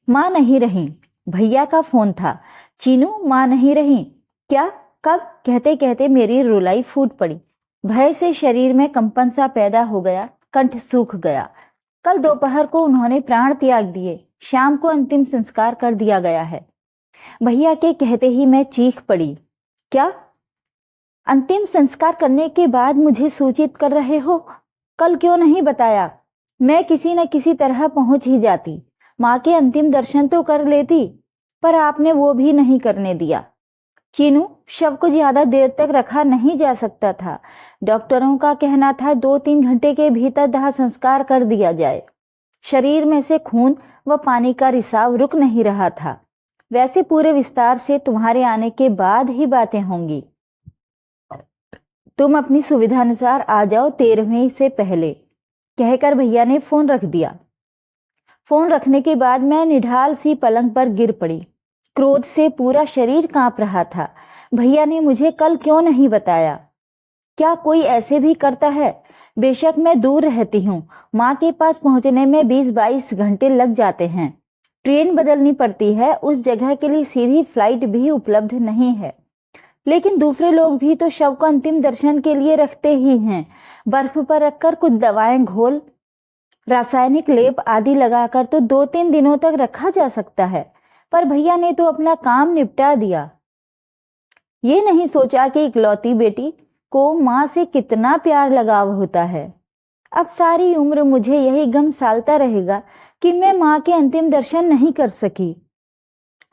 माँ नहीं रही। भैया का फोन था। चीनू, माँ नहीं रही। क्या? कब? कहते कहते मेरी रुलाई फूट पड़ी। भय से शरीर में कंपन सा पैदा हो गया, कंठ सूख गया। कल दोपहर को उन्होंने प्राण त्याग दिए, शाम को अंतिम संस्कार कर दिया गया है। भैया के कहते ही मैं चीख पड़ी। क्या? अंतिम संस्कार करने के बाद मुझे सूचित कर रहे हो? कल क्यों नहीं बताया? मैं किसी न किसी तरह पहुंच ही जाती, माँ के अंतिम दर्शन तो कर लेती, पर आपने वो भी नहीं करने दिया। चीनू, शव को ज्यादा देर तक रखा नहीं जा सकता था। डॉक्टरों का कहना था 2-3 घंटे के भीतर दाह संस्कार कर दिया जाए। शरीर में से खून व पानी का रिसाव रुक नहीं रहा था। वैसे पूरे विस्तार से तुम्हारे आने के बाद ही बातें होंगी। तुम अपनी सुविधानुसार आ जाओ 13वें से पहले, कहकर भैया ने फोन रख दिया। फोन रखने के बाद मैं निढाल सी पलंग पर गिर पड़ी। क्रोध से पूरा शरीर कांप रहा था। भैया ने मुझे कल क्यों नहीं बताया? क्या कोई ऐसे भी करता है? बेशक मैं दूर रहती हूँ, माँ के पास पहुंचने में 20-22 घंटे लग जाते हैं। ट्रेन बदलनी पड़ती है, उस जगह के लिए सीधी फ्लाइट भी उपलब्ध नहीं है। लेकिन दूसरे लोग भी तो शव को अंतिम दर्शन के लिए रखते ही हैं। बर्फ पर रखकर कुछ दवाएं घोल, रासायनिक लेप आदि लगाकर तो 2-3 दिनों तक रखा जा सकता है। पर भैया ने तो अपना काम निपटा दिया। ये नहीं सोचा कि इकलौती बेटी को माँ से कितना प्यार लगाव होता है। अब सारी उम्र मुझे यही गम सालता रहेगा कि मैं माँ के अंतिम दर्शन नहीं कर सकी।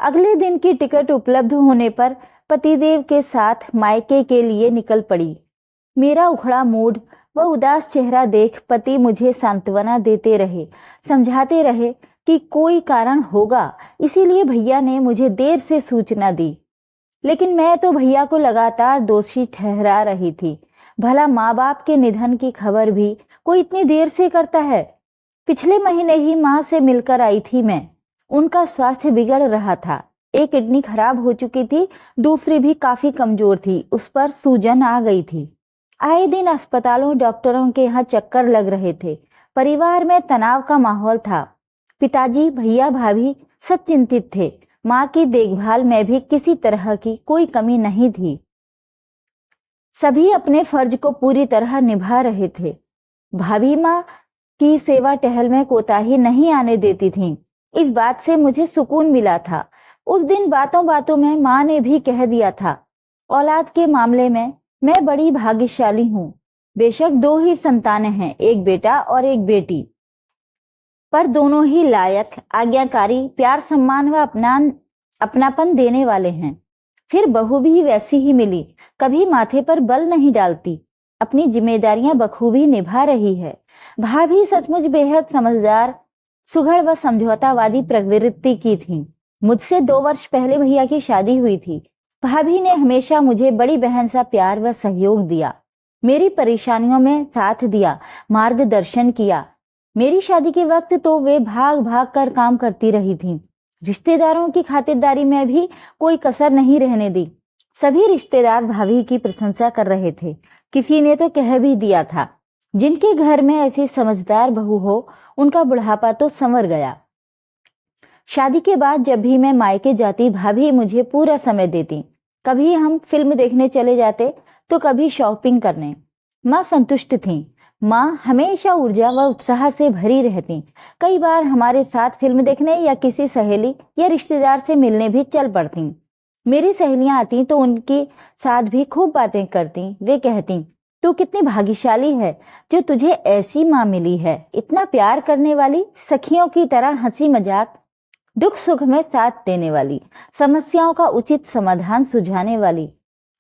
अगले दिन की टिकट उपलब्ध होने पर पतिदेव के साथ मायके के लिए निकल पड़ी। मेरा उखड़ा मूड व उदास चेहरा देख पति मुझे सांत्वना देते रहे, समझाते रहे कि कोई कारण होगा, इसीलिए भैया ने मुझे देर से सूचना दी। लेकिन मैं तो भैया को लगातार दोषी ठहरा रही थी। भला माँ बाप के निधन की खबर भी कोई इतनी देर से करता है? पिछले महीने ही माँ से मिलकर आई थी मैं। उनका स्वास्थ्य बिगड़ रहा था। एक किडनी खराब हो चुकी थी, दूसरी भी काफी कमजोर थी, उस पर सूजन आ गई थी। आए दिन अस्पतालों डॉक्टरों के यहाँ चक्कर लग रहे थे। परिवार में तनाव का माहौल था। पिताजी, भैया, भाभी सब चिंतित थे। माँ की देखभाल में भी किसी तरह की कोई कमी नहीं थी। सभी अपने फर्ज को पूरी तरह निभा रहे थे। भाभी माँ की सेवा टहल में कोताही नहीं आने देती थीं। इस बात से मुझे सुकून मिला था। उस दिन बातों बातों में माँ ने भी कह दिया था, औलाद के मामले में मैं बड़ी भाग्यशाली हूँ। बेशक 2 ही संतानें हैं, एक बेटा और एक बेटी, पर दोनों ही लायक, आज्ञाकारी, प्यार, सम्मान व अपनापन देने वाले हैं। फिर बहू भी वैसी ही मिली, कभी माथे पर बल नहीं डालती, अपनी जिम्मेदारियां बखूबी निभा रही है। भाभी सचमुच बेहद समझदार, सुघड़ व समझौतावादी प्रवृत्ति की थी। मुझसे 2 वर्ष पहले भैया की शादी हुई थी। भाभी ने हमेशा मुझे बड़ी बहन सा प्यार व सहयोग दिया, मेरी परेशानियों में साथ दिया, मार्गदर्शन किया। मेरी शादी के वक्त तो वे भाग भाग कर काम करती रही थीं। रिश्तेदारों की खातिरदारी में भी कोई कसर नहीं रहने दी। सभी रिश्तेदार भाभी की प्रशंसा कर रहे थे। किसी ने तो कह भी दिया था, जिनके घर में ऐसी समझदार बहू हो, उनका बुढ़ापा तो संवर गया। शादी के बाद जब भी मैं मायके जाती, भाभी मुझे पूरा समय देती। कभी हम फिल्म देखने चले जाते तो कभी शॉपिंग करने। माँ संतुष्ट थीं। माँ हमेशा ऊर्जा व उत्साह से भरी रहती। कई बार हमारे साथ फिल्म देखने या किसी सहेली या रिश्तेदार से मिलने भी चल पड़ती। मेरी सहेलियां आती तो उनके साथ भी खूब बातें करती। वे कहती, तू कितनी भाग्यशाली है जो तुझे ऐसी माँ मिली है, इतना प्यार करने वाली, सखियों की तरह हंसी मजाक, दुख सुख में साथ देने वाली, समस्याओं का उचित समाधान सुझाने वाली,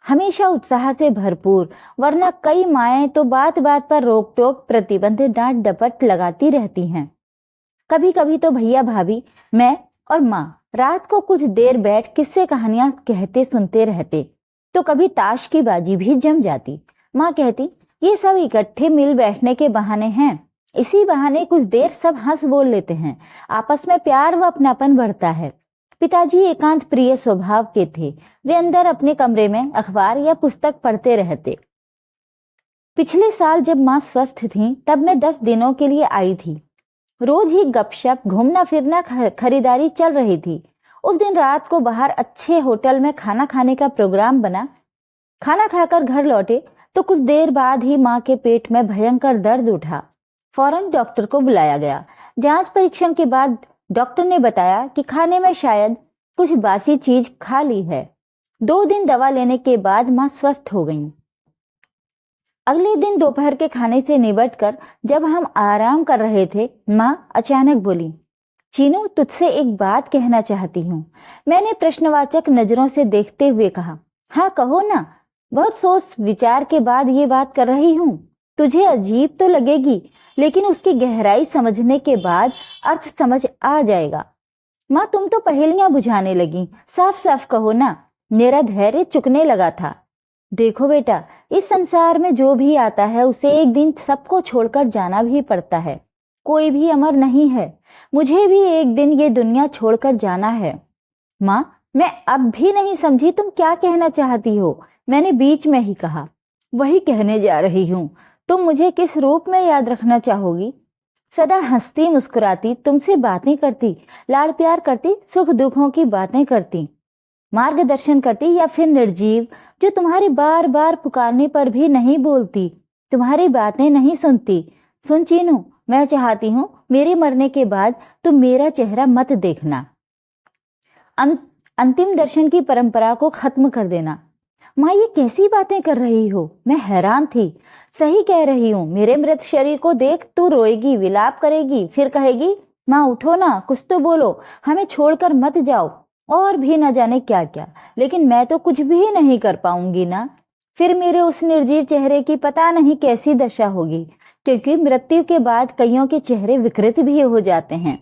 हमेशा उत्साह से भरपूर। वरना कई माएं तो बात बात पर रोक टोक, प्रतिबंध, डांट डपट लगाती रहती हैं। कभी कभी तो भैया, भाभी, मैं और माँ रात को कुछ देर बैठ किस्से कहानियां कहते सुनते रहते, तो कभी ताश की बाजी भी जम जाती। माँ कहती, ये सब इकट्ठे मिल बैठने के बहाने हैं, इसी बहाने कुछ देर सब हंस बोल लेते हैं, आपस में प्यार व अपनापन बढ़ता है। पिताजी एकांत प्रिय स्वभाव के थे। वे अंदर अपने कमरे में अखबार या पुस्तक पढ़ते रहते। पिछले साल जब माँ स्वस्थ थीं, तब मैं 10 दिनों के लिए आई थी। रोज ही गपशप, घूमना फिरना, खरीदारी चल रही थी। उस दिन रात को बाहर अच्छे होटल में खाना खाने का प्रोग्राम बना। खाना खाकर घर लौटे तो कुछ देर बाद ही माँ के पेट में भयंकर दर्द उठा। फौरन डॉक्टर को बुलाया गया। जांच परीक्षण के बाद डॉक्टर ने बताया कि खाने में शायद कुछ बासी चीज खा ली है। 2 दिन दवा लेने के बाद माँ स्वस्थ हो गईं। अगले दिन दोपहर के खाने से निबटकर जब हम आराम कर रहे थे, माँ अचानक बोली, चीनू, तुझसे एक बात कहना चाहती हूँ। मैंने प्रश्नवाचक नजरों से देखते हुए कहा, हाँ कहो ना, बहुत सोच विचार के बाद ये बात कर रही हूँ। तुझे अजीब तो लगेगी, लेकिन उसकी गहराई समझने के बाद अर्थ समझ आ जाएगा। माँ, तुम तो पहेलियां बुझाने लगी, साफ साफ कहो ना। मेरा धैर्य चुकने लगा था। देखो बेटा, इस संसार में जो भी आता है उसे एक दिन सबको छोड़कर जाना भी पड़ता है। कोई भी अमर नहीं है। मुझे भी एक दिन ये दुनिया छोड़कर जाना है। माँ, मैं अब भी नहीं समझी तुम क्या कहना चाहती हो। मैंने बीच में ही कहा, वही कहने जा रही हूँ। तुम मुझे किस रूप में याद रखना चाहोगी? सदा हंसती मुस्कुराती, तुमसे बातें करती, लाड़ प्यार करती, सुख दुखों की बातें करती, मार्गदर्शन करती, या फिर निर्जीव जो तुम्हारी बार बार पुकारने पर भी नहीं बोलती, तुम्हारी बातें नहीं सुनती। सुन चीनू, मैं चाहती हूँ मेरे मरने के बाद तुम मेरा चेहरा मत देखना। अंतिम दर्शन की परंपरा को खत्म कर देना। माँ, ये कैसी बातें कर रही हो? मैं हैरान थी। सही कह रही हूँ। मेरे मृत शरीर को देख तू रोएगी, विलाप करेगी, फिर कहेगी, माँ उठो ना, कुछ तो बोलो, हमें छोड़कर मत जाओ, और भी न जाने क्या क्या। लेकिन मैं तो कुछ भी नहीं कर पाऊंगी ना। फिर मेरे उस निर्जीव चेहरे की पता नहीं कैसी दशा होगी, क्योंकि मृत्यु के बाद कईयों के चेहरे विकृत भी हो जाते हैं।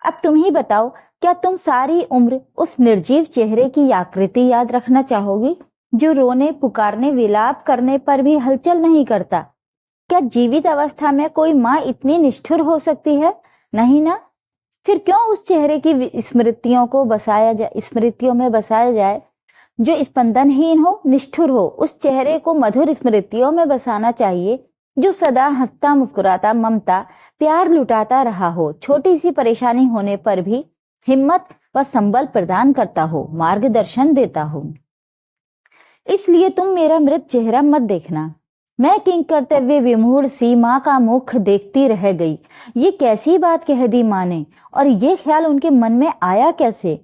अब तुम ही बताओ, क्या तुम सारी उम्र उस निर्जीव चेहरे की आकृति याद रखना चाहोगी, जो रोने, पुकारने, विलाप करने पर भी हलचल नहीं करता? क्या जीवित अवस्था में कोई माँ इतनी निष्ठुर हो सकती है? नहीं ना। फिर क्यों उस चेहरे की स्मृतियों में बसाया जाए जो स्पंदनहीन हो, निष्ठुर हो। उस चेहरे को मधुर स्मृतियों में बसाना चाहिए, जो सदा हंसता मुस्कुराता, ममता प्यार लुटाता रहा हो, छोटी सी परेशानी होने पर भी हिम्मत व संबल प्रदान करता हो, मार्गदर्शन देता हो। इसलिए तुम मेरा मृत चेहरा मत देखना। मैं किंग कर्तव्य विमूढ़ सी माँ का मुख देखती रह गई। ये कैसी बात कह दी माँ ने, और ये ख्याल उनके मन में आया कैसे?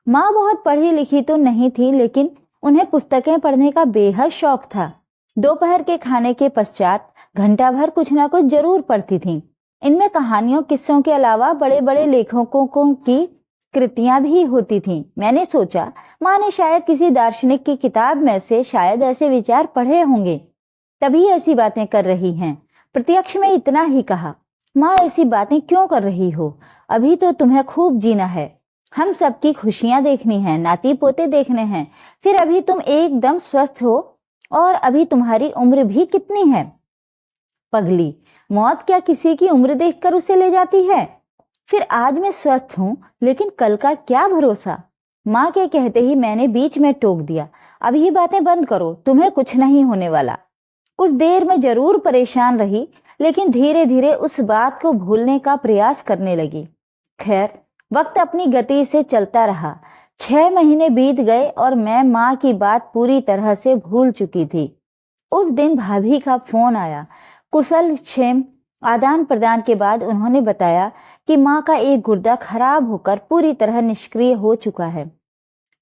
माँ बहुत पढ़ी लिखी तो नहीं थी, लेकिन उन्हें पुस्तकें पढ़ने का बेहद शौक था। दोपहर के खाने के पश्चात घंटा भर कुछ ना कुछ जरूर पढ़ती थी। इनमें कहानियों, किस्सों के अलावा बड़े बड़े लेखकों की कृतियां भी होती थीं। मैंने सोचा, माँ ने शायद किसी दार्शनिक की किताब में से शायद ऐसे विचार पढ़े होंगे, तभी ऐसी बातें कर रही हैं। प्रत्यक्ष में इतना ही कहा, माँ ऐसी बातें क्यों कर रही हो? अभी तो तुम्हें खूब जीना है। हम सबकी खुशियां देखनी है, नाती पोते देखने हैं। फिर अभी तुम एकदम स्वस्थ हो, और अभी तुम्हारी उम्र भी कितनी है? पगली, मौत क्या किसी की उम्र देखकर उसे ले जाती है? फिर आज मैं स्वस्थ हूं, लेकिन कल का क्या भरोसा? माँ के कहते ही मैंने बीच में टोक दिया, अब ये बातें बंद करो, तुम्हें कुछ नहीं होने वाला। कुछ देर में जरूर परेशान रही, लेकिन धीरे धीरे उस बात को भूलने का प्रयास करने लगी। खैर, वक्त अपनी गति से चलता रहा। 6 महीने बीत गए और मैं माँ की बात पूरी तरह से भूल चुकी थी। उस दिन भाभी का फोन आया। कुशल क्षेम आदान प्रदान के बाद उन्होंने बताया कि माँ का एक गुर्दा खराब होकर पूरी तरह निष्क्रिय हो चुका है।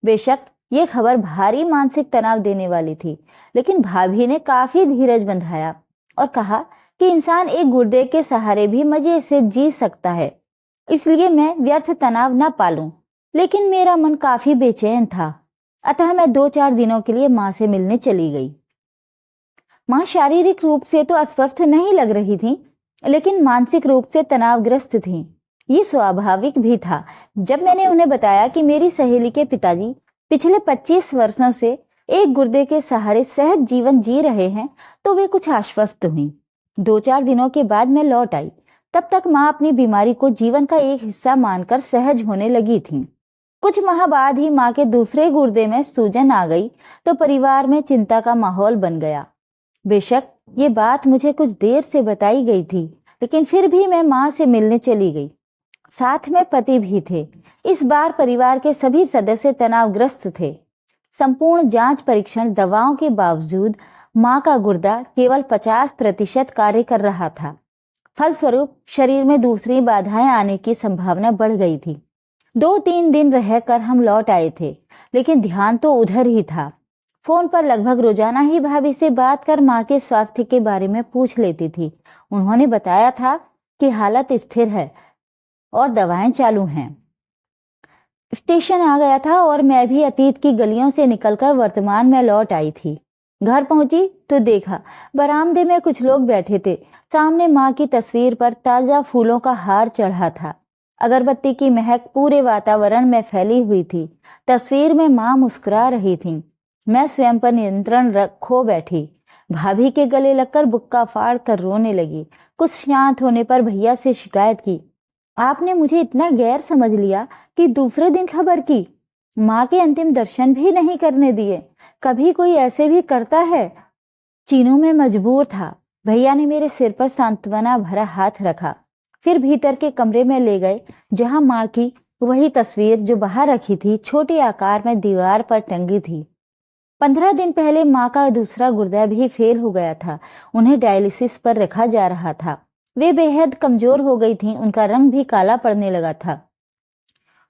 बेशक ये खबर भारी मानसिक तनाव देने वाली थी, लेकिन भाभी ने काफी धीरज बंधाया और कहा कि इंसान एक गुर्दे के सहारे भी मजे से जी सकता है, इसलिए मैं व्यर्थ तनाव न पालूं। लेकिन मेरा मन काफी बेचैन था, अतः मैं 2-4 दिनों के लिए माँ से मिलने चली गई। माँ शारीरिक रूप से तो अस्वस्थ नहीं लग रही थी, लेकिन मानसिक रूप से तनावग्रस्त थी। ये स्वाभाविक भी था। जब मैंने उन्हें बताया कि मेरी सहेली के पिताजी पिछले 25 वर्षों से एक गुर्दे के सहारे सहज जीवन जी रहे हैं, तो वे कुछ आश्वस्त हुई। 2-4 दिनों के बाद मैं लौट आई। तब तक माँ अपनी बीमारी को जीवन का एक हिस्सा मानकर सहज होने लगी थी। कुछ माह बाद ही माँ के दूसरे गुर्दे में सूजन आ गई, तो परिवार में चिंता का माहौल बन गया। बेशक ये बात मुझे कुछ देर से बताई गई थी, लेकिन फिर भी मैं माँ से मिलने चली गई। साथ में पति भी थे। इस बार परिवार के सभी सदस्य तनावग्रस्त थे। संपूर्ण जांच परीक्षण दवाओं के बावजूद माँ का गुर्दा केवल 50% कार्य कर रहा था। फलस्वरूप शरीर में दूसरी बाधाएं आने की संभावना बढ़ गई थी। 2-3 दिन रहकर हम लौट आए थे, लेकिन ध्यान तो उधर ही था। फोन पर लगभग रोजाना ही भाभी से बात कर माँ के स्वास्थ्य के बारे में पूछ लेती थी। उन्होंने बताया था कि हालत स्थिर है और दवाएं चालू हैं। स्टेशन आ गया था और मैं भी अतीत की गलियों से निकलकर वर्तमान में लौट आई थी। घर पहुंची तो देखा बरामदे में कुछ लोग बैठे थे। सामने माँ की तस्वीर पर ताजा फूलों का हार चढ़ा था। अगरबत्ती की महक पूरे वातावरण में फैली हुई थी। तस्वीर में माँ मुस्कुरा रही थी। मैं स्वयं पर नियंत्रण खो बैठी। भाभी के गले लगकर बुक्का फाड़ कर रोने लगी। कुछ शांत होने पर भैया से शिकायत की, आपने मुझे इतना गैर समझ लिया कि दूसरे दिन खबर की। माँ के अंतिम दर्शन भी नहीं करने दिए। कभी कोई ऐसे भी करता है? चीनू में मजबूर था। भैया ने मेरे सिर पर सांत्वना भरा हाथ रखा, फिर भीतर के कमरे में ले गए, जहां माँ की वही तस्वीर जो बाहर रखी थी छोटे आकार में दीवार पर टंगी थी। 15 दिन पहले माँ का दूसरा गुर्दा भी फेल हो गया था। उन्हें डायलिसिस पर रखा जा रहा था। वे बेहद कमजोर हो गई थीं। उनका रंग भी काला पड़ने लगा था।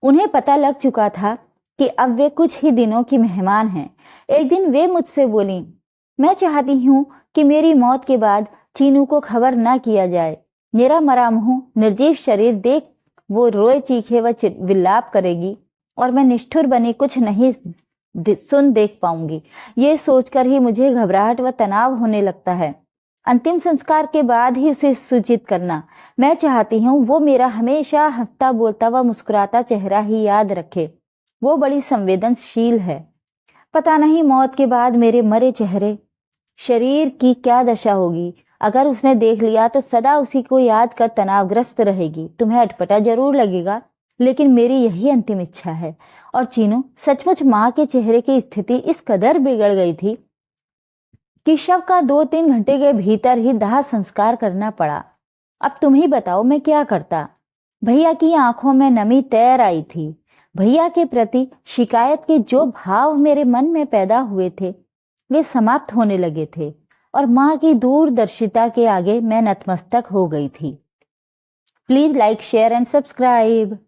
उन्हें पता लग चुका था कि अब वे कुछ ही दिनों की मेहमान हैं। एक दिन वे मुझसे बोली, मैं चाहती हूँ कि मेरी मौत के बाद चीनू को खबर न किया जाए। मेरा मरा मुंह निर्जीव शरीर देख वो रोए चीखे व विलाप करेगी और मैं निष्ठुर बनी कुछ नहीं सुन देख पाऊंगी। ये सोचकर ही मुझे घबराहट व तनाव होने लगता है। अंतिम संस्कार के बाद ही उसे सूचित करना। मैं चाहती हूँ वो मेरा हमेशा हंसता बोलता व मुस्कुराता चेहरा ही याद रखे। वो बड़ी संवेदनशील है। पता नहीं मौत के बाद मेरे मरे चेहरे शरीर की क्या दशा होगी। अगर उसने देख लिया तो सदा उसी को याद कर तनावग्रस्त रहेगी। तुम्हें अटपटा जरूर लगेगा, लेकिन मेरी यही अंतिम इच्छा है। और चीनू, सचमुच माँ के चेहरे की स्थिति इस कदर बिगड़ गई थी कि शव का 2-3 घंटे के भीतर ही दाह संस्कार करना पड़ा। अब तुम ही बताओ मैं क्या करता। भैया की आंखों में नमी तैर आई थी। भैया के प्रति शिकायत के जो भाव मेरे मन में पैदा हुए थे वे समाप्त होने लगे थे और माँ की दूरदर्शिता के आगे मैं नतमस्तक हो गई थी। Please like, share and subscribe.